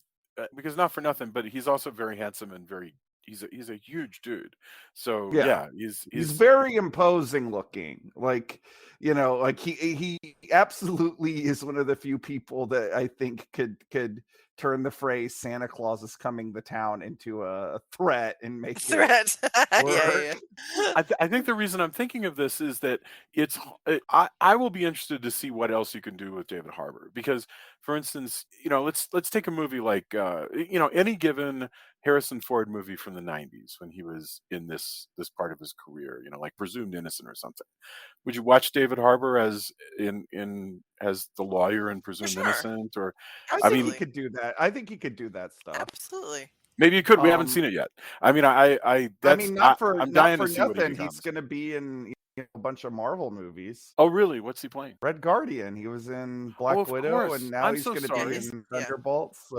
because not for nothing, but he's also very handsome and very he's a huge dude. So Yeah. yeah, He's he's very imposing looking. Like, like he absolutely is one of the few people that I think could turn the phrase Santa Claus is coming to town into a threat and make it Threat. work. Yeah, yeah. I think the reason I'm thinking of this is that I will be interested to see what else you can do with David Harbour because, for instance, let's take a movie like any given Harrison Ford movie from the 90s when he was in this part of his career, like Presumed Innocent or something. Would you watch David Harbour as as the lawyer in For Presumed sure. Innocent? Or, I I think he mean, Absolutely. could do that. I think he could do that stuff. Absolutely. maybe you could. We haven't Um, seen it yet. I mean, I that's not for I'm not dying for to see what he nothing. He's becomes. going to be in a bunch of Marvel movies. Oh, really? What's he playing? Red Guardian. He was in Oh, Black of Widow, and course. now I'm he's so going to Yeah, be sorry. he's in yeah. Thunderbolts.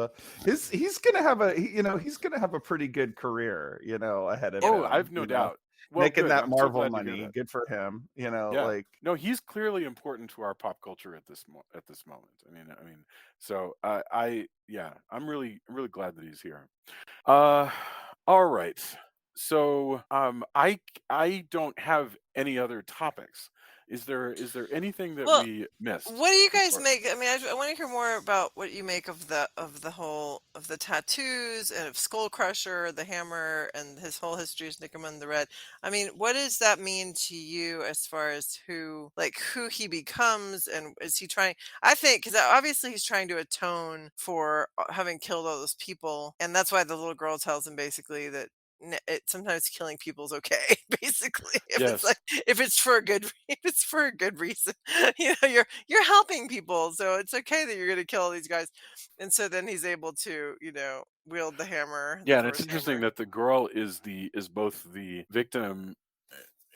He's going to have he's going to have a pretty good career, ahead of Oh, him. I've no doubt. Well, Making good. that I'm so Marvel glad to hear money, that. good for him. Yeah. Like No, he's clearly important to our pop culture at this moment. I mean, so yeah, I'm really glad that he's here. Uh, all right. So, I don't have any other topics. Is there anything that Well, we missed what do you as guys far? make? I mean, I want to hear more about what you make of the whole of the tattoos and of Skull Crusher, the hammer, and his whole history as Nickerman the Red. I mean, what does that mean to you as far as who he becomes, and is he trying? I think because obviously he's trying to atone for having killed all those people, and that's why the little girl tells him basically that. Sometimes killing people is okay. Basically, Yes. if it's for a good if it's for a good reason, you're helping people, so it's okay that you're going to kill all these guys. And so then he's able to wield the hammer, the Yeah, and it's Thor's interesting hammer. that the girl is both the victim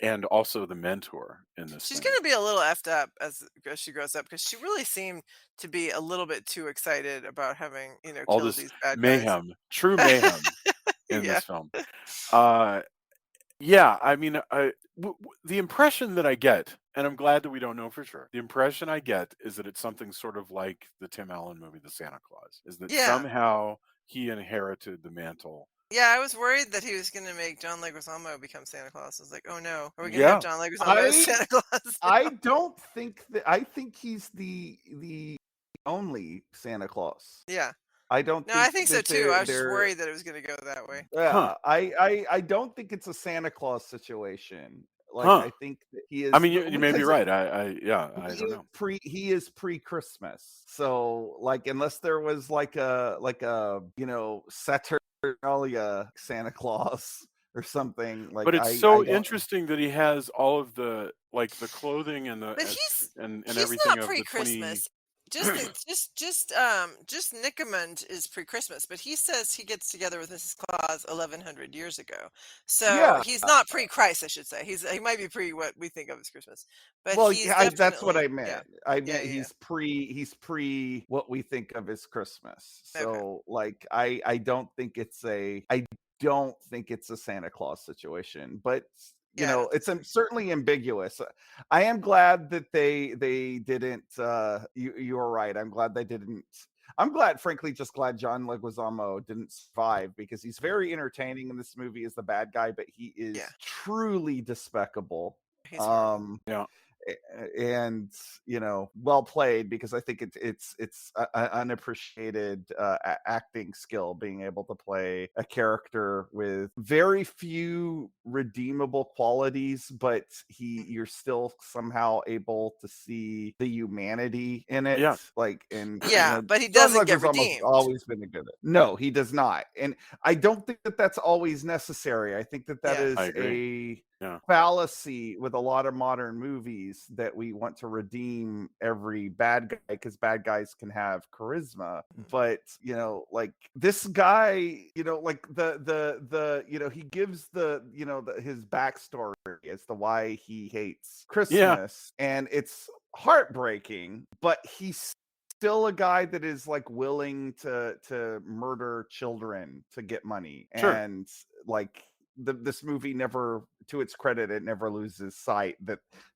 and also the mentor in this She's thing. going to be a little effed up as she grows up, because she really seemed to be a little bit too excited about having All killed this these bad guys. mayhem, true mayhem in Yeah. this film. Uh, yeah, I mean, the impression that I get, and I'm glad that we don't know for sure. The impression I get is that it's something sort of like the Tim Allen movie, The Santa Claus, is that Yeah. somehow he inherited the mantle. Yeah, I was worried that he was going to make John Leguizamo become Santa Claus. I was like, oh no, are we going to have Yeah, John Leguizamo as I Santa Claus? I don't think that I think he's the only Santa Claus. Yeah. I don't No, I think think so that too. I was just they're worried that it was going to go that way. huh, yeah, I don't think it's a Santa Claus situation. Like huh. I think that he I is mean, you may be because right. Yeah, I don't know. he is pre-Christmas. So like unless there was like a Saturnalia Santa Claus or something, like But it's I so don't interesting that he has all of the the clothing and But he's everything not of the 20. pre-Christmas. Just Nickermund is pre-Christmas, but he says he gets together with Mrs. Claus 1100 years ago. So yeah. he's not pre-Christ, I should say. He might be pre what we think of as Christmas, but Well, he's yeah, that's what I definitely meant. I yeah, meant yeah, he's pre what we think of as Christmas. yeah. Okay. So like I don't think it's a Santa Claus situation, but Yeah, I don't think it's so. certainly ambiguous. I am glad that they didn't you are right. I'm glad they didn't I'm glad, frankly, just glad John Leguizamo didn't survive because he's very entertaining in this movie as the bad guy, but he is Yeah, truly despicable. he's horrible. Um, Yeah. and well played because I think it's unappreciated acting skill being able to play a character with very few redeemable qualities, but you're still somehow able to see the humanity in it. Yeah. Like, and Yeah, but he John doesn't get Leguizamo's redeemed. always been a good. No, he does not, and I don't think that that's always necessary. I think that Yeah, I is agree. a Yeah. fallacy with a lot of modern movies that we want to redeem every bad guy because bad guys can have charisma, but like this guy, like he gives his backstory as to why he hates Yeah. Christmas, and it's heartbreaking, but he's still a guy that is like willing to murder children to get money, Sure. and like this movie never, to its credit, it never loses sight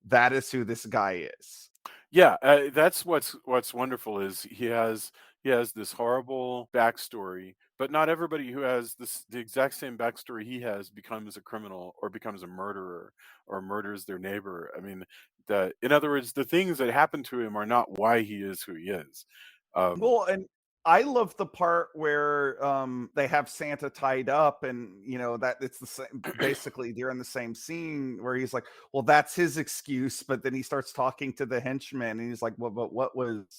that is who this guy is. Yeah, that's what's wonderful is he has this horrible backstory, but not everybody who has the exact same backstory he has becomes a criminal or becomes a murderer or murders their neighbor. I mean, in other words, the things that happen to him are not why he is who he is. Well, and I love the part where they have Santa tied up, and that it's the same. Basically, they're in the same scene where he's like, "Well, that's his excuse," but then he starts talking to the henchman, and he's like, "Well, but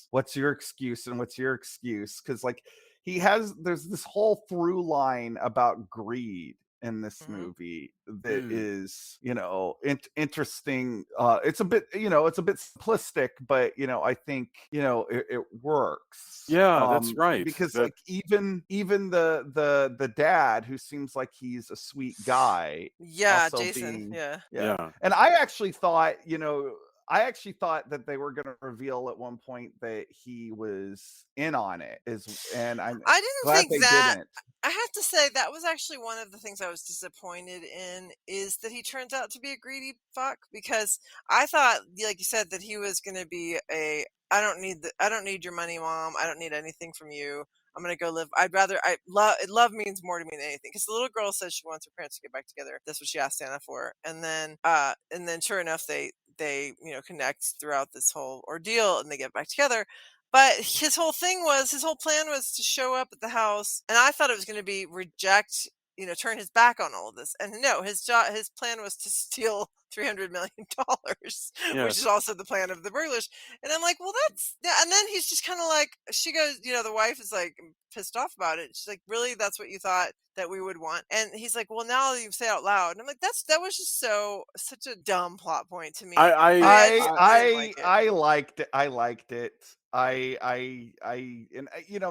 what's your excuse, and what's your excuse?" Because like there's this whole through line about greed in this Mhm. movie that Mm. is, interesting. It's a bit, it's a bit simplistic, but I think it works. Yeah, that's right. Because That like even the dad, who seems like he's a sweet guy, Yeah, also Jason. being Yeah. yeah. and I actually thought that they were going to reveal at one point that he was in on it, and I'm I didn't glad think they that. didn't. I have to say that was actually one of the things I was disappointed in, is that he turns out to be a greedy fuck, because I thought, like you said, that he was going to be I don't need your money, mom. I don't need anything from you. I'm going to go live. Love means more to me than anything. Because the little girl says she wants her parents to get back together. That's what she asked Santa for. And then sure enough, they connect throughout this whole ordeal, and they get back together. But his whole plan was to show up at the house, and I thought it was going to be reject, turn his back on all of this. And no, his plan was to steal $300 million, which is Yes. also the plan of the burglars. And I'm like, well, that's yeah. And then he's just kind of like, she goes, the wife is like pissed off about it. She's like, really, that's what you thought that we would want? And he's like, well, now that you say it out loud. And I'm like, that was just such a dumb plot point to me. I just didn't like it. I liked it. I liked it. And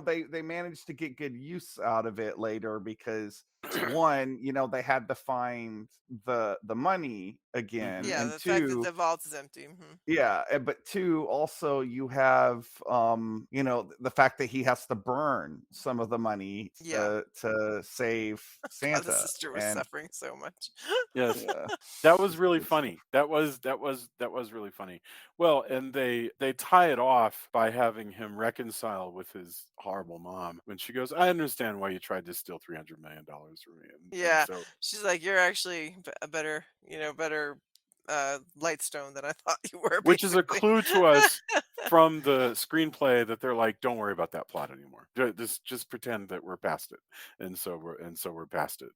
they managed to get good use out of it later, because one, they had to find the money again, Mhm. Yeah, and the fact that two, the vault is empty. yeah, but two, also you have the fact that he has to burn some of the money Yeah. to save God, the Santa, sister was and suffering so much. Yes. yeah, That was it's really it's funny. That was really funny. Well, and they tie it off by having him reconcile with his horrible mom when she goes, "I understand why you tried to steal $300 million from me," and Yeah, so she's like, you're actually a better Lightstone than I thought you were, which is a basically. clue to us from the screenplay that they're like, "Don't worry about that plot anymore. Just pretend that we're past it," and so we're past it.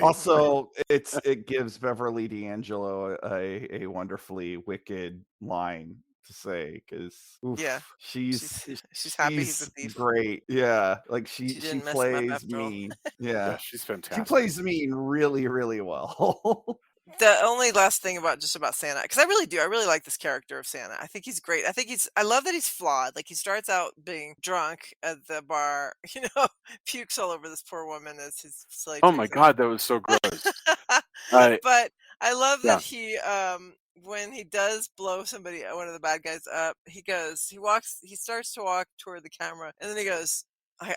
Also, it gives Beverly D'Angelo a wonderfully wicked line to say, because Yeah, she's she's happy he's a she's thief. great. Yeah, like She she didn't mess him up plays after all. mean. Yeah, Yeah, she's she fantastic. plays mean really, really well. The only last thing about Santa, because I really like this character of Santa. I think he's great. I love that he's flawed. Like, he starts out being drunk at the bar, pukes all over this poor woman as his sleigh Oh my takes off. god, that was so gross. I But I love that Yeah. he when he does blow one of the bad guys up, he starts to walk toward the camera, and then he goes,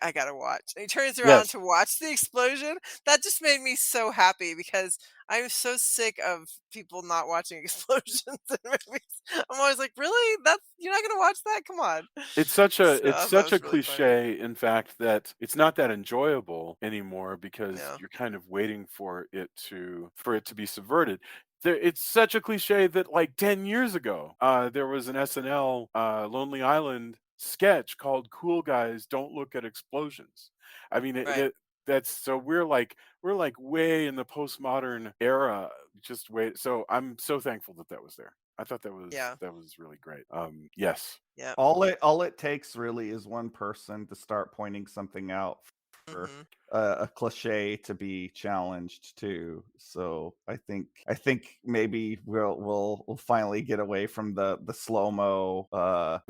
I gotta watch. And he turns around Yes. to watch the explosion. That just made me so happy, because I'm so sick of people not watching explosions in movies. I'm always like, really? You're not gonna watch that? Come on. It's such So a I it's thought it such a was really funny. cliche, in fact, that it's not that enjoyable anymore, because Yeah. you're kind of waiting for it to be subverted. It's such a cliche that like 10 years ago, there was an SNL Lonely Island sketch called "Cool Guys Don't Look at Explosions." I mean, Right. that's so we're like way in the postmodern era. Just wait. So I'm so thankful that that was there. I thought Yeah. that was really great. Yes. Yeah. All it takes really is one person to start pointing something out for hmm a cliche to be challenged too. So I think maybe we'll finally get away from the The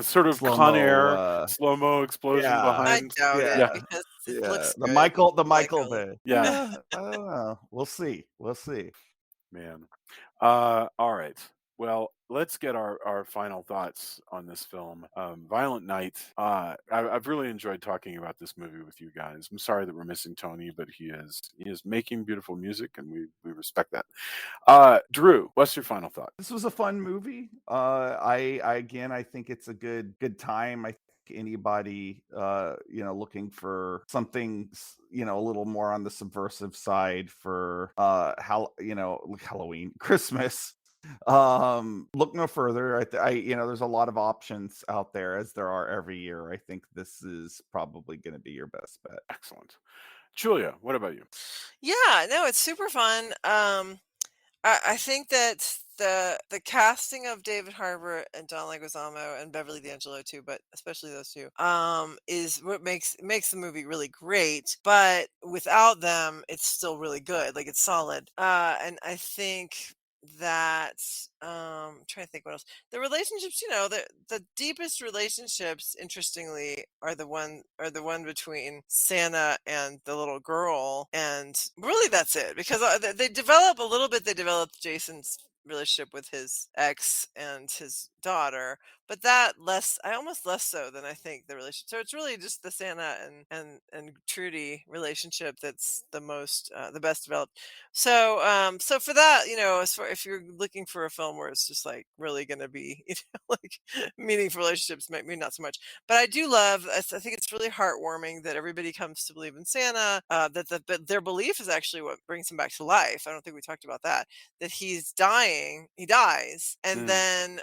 sort of slow Con mo Air slow-mo explosion yeah, I behind. doubt it, Yeah, yeah, because it yeah, looks good. the Like Michael a Bay. yeah, I don't know. We'll see. man. All right. Well, let's get our final thoughts on this film, Violent Night. I've really enjoyed talking about this movie with you guys. I'm sorry that we're missing Tony, but he is making beautiful music, and we respect that. Drew, what's your final thought? This was a fun movie. I think it's a good time. I think anybody looking for something a little more on the subversive side for like Halloween, Christmas. Look no further. There's a lot of options out there, as there are every year. I think this is probably going to be your best bet. Excellent. Julia, what about you? Yeah, no, it's super fun. I think that the casting of David Harbour and John Leguizamo and Beverly D'Angelo too, but especially those two, is what makes the movie really great. But without them, it's still really good. Like, it's solid. And I think that I'm trying to think what else. The relationships, the deepest relationships, interestingly, are the one between Santa and the little girl, and really that's it. Because they develop a little bit. They develop Jason's relationship with his ex and his daughter, but that less, I almost less so than I think the relationship. So it's really just the Santa and Trudy relationship that's the best developed. So for that, as far, if you're looking for a film where it's just like really going to be, like meaningful relationships, maybe not so much. But I do love. I think it's really heartwarming that everybody comes to believe in Santa. But their belief is actually what brings him back to life. I don't think we talked about that. That he dies, and Mm. then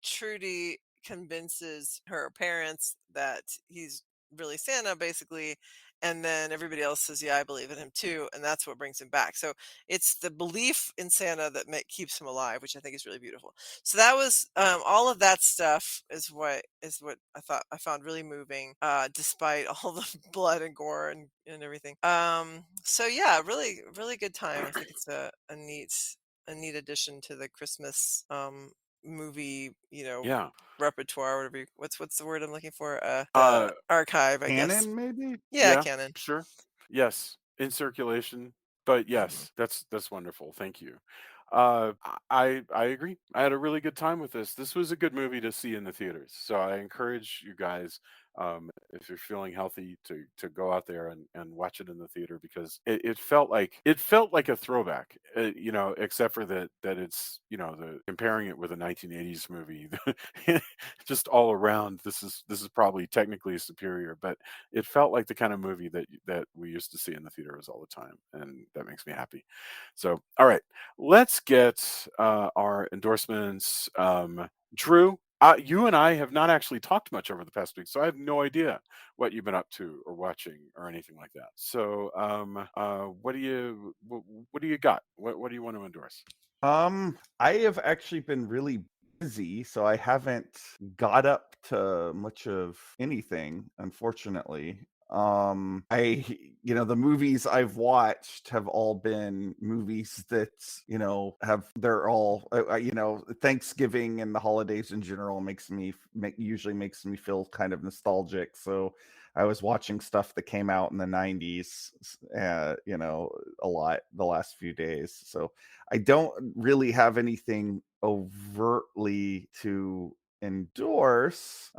Trudy convinces her parents that he's really Santa, basically. And then everybody else says, "Yeah, I believe in him too," and that's what brings him back. So it's the belief in Santa that keeps him alive, which I think is really beautiful. So that was all of that stuff is what I found really moving, despite all the blood and gore and everything. So yeah, really really good time. I think it's a neat addition to the Christmas movie, Yeah. repertoire, whatever. What's the word I'm looking for? Uh, The archive, I guess. Canon, maybe. Yeah, yeah, canon. sure. Yes, in circulation. But Hmm. yes, that's wonderful. Thank you. I agree. I had a really good time with this. This was a good movie to see in the theaters. So I encourage you guys, if you're feeling healthy, to go out there and watch it in the theater, because it felt like a throwback. Except for that it's the comparing it with a 1980s movie. Just all around, this is probably technically superior, but it felt like the kind of movie that we used to see in the theaters all the time, and that makes me happy. So, all right, let's get our endorsements. Drew, you and I have not actually talked much over the past week, so I have no idea what you've been up to or watching or anything like that. So, what do you got? What do you want to endorse? I have actually been really busy, so I haven't got up to much of anything, unfortunately. I, the movies I've watched have all been movies that, they're all, Thanksgiving and the holidays in general usually makes me feel kind of nostalgic. So I was watching stuff that came out in the 90s, a lot the last few days. So I don't really have anything overtly to endorse.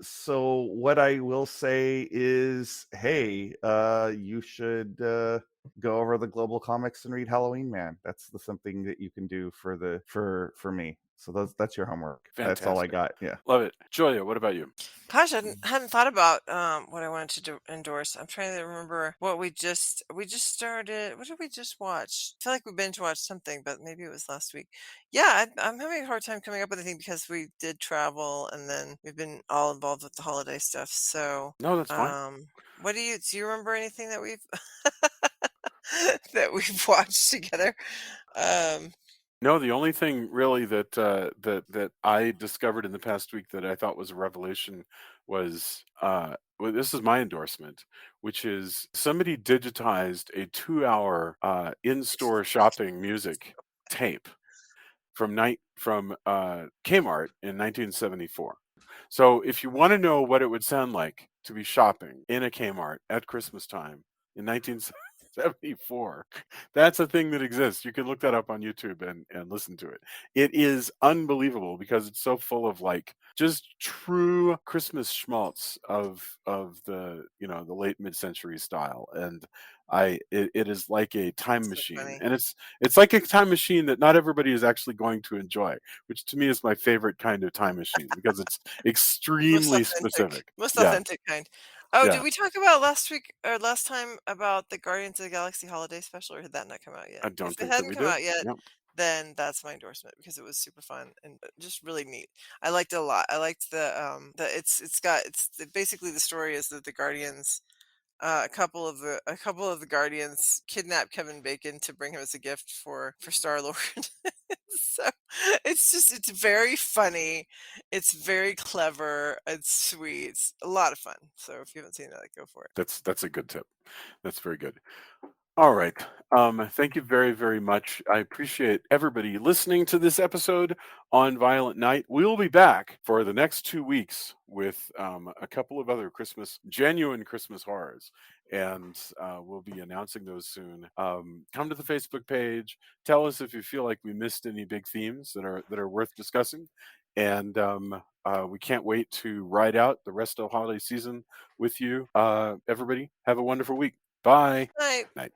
So what I will say is, hey, you should go over the Global Comics and read Halloween Man. That's something that you can do for me. So that's your homework. That's all I Fantastic. got. Yeah. Love it. Julia, what about you? Gosh, I hadn't thought about what I wanted to endorse. I'm trying to remember what we just started. What did we just watch? I feel like we binge watched something, but maybe it was last week. Yeah, I'm having a hard time coming up with anything because we did travel and then we've been all involved with the holiday stuff. So, No, that's fine. what do you remember anything that we've that we've watched together? Um, No, the only thing really that I discovered in the past week that I thought was a revelation was well, this is my endorsement, which is somebody digitized a 2-hour in-store shopping music tape from Kmart in 1974. So if you want to know what it would sound like to be shopping in a Kmart at Christmas time in 1974, that's a thing that exists. You can look that up on YouTube and listen to it. It is unbelievable because it's so full of like just true Christmas schmaltz of the late mid-century style. And it is like a time so machine, funny. and it's like a time machine that not everybody is actually going to enjoy, which to me is my favorite kind of time machine because it's Most extremely authentic. specific. Most Yeah, authentic kind. Oh, did yeah. we talk about last week or last time about the Guardians of the Galaxy holiday special, or had that not come out yet? I don't If it think that hadn't we come did. out yet, Yeah. then that's my endorsement because it was super fun and just really neat. I liked it a lot. I liked basically the story is that the Guardians a couple of the Guardians kidnap Kevin Bacon to bring him as a gift for Star Lord. So it's very funny. It's very clever. It's sweet. It's a lot of fun. So if you haven't seen that, go for it. That's a good tip. That's very good. All right. Thank you very, very much. I appreciate everybody listening to this episode on Violent Night. We'll be back for the next 2 weeks with a couple of other genuine Christmas horrors. And we'll be announcing those soon. Come to the Facebook page. Tell us if you feel like we missed any big themes that are worth discussing. And we can't wait to ride out the rest of the holiday season with you. Everybody, have a wonderful week. Bye. Night. Night.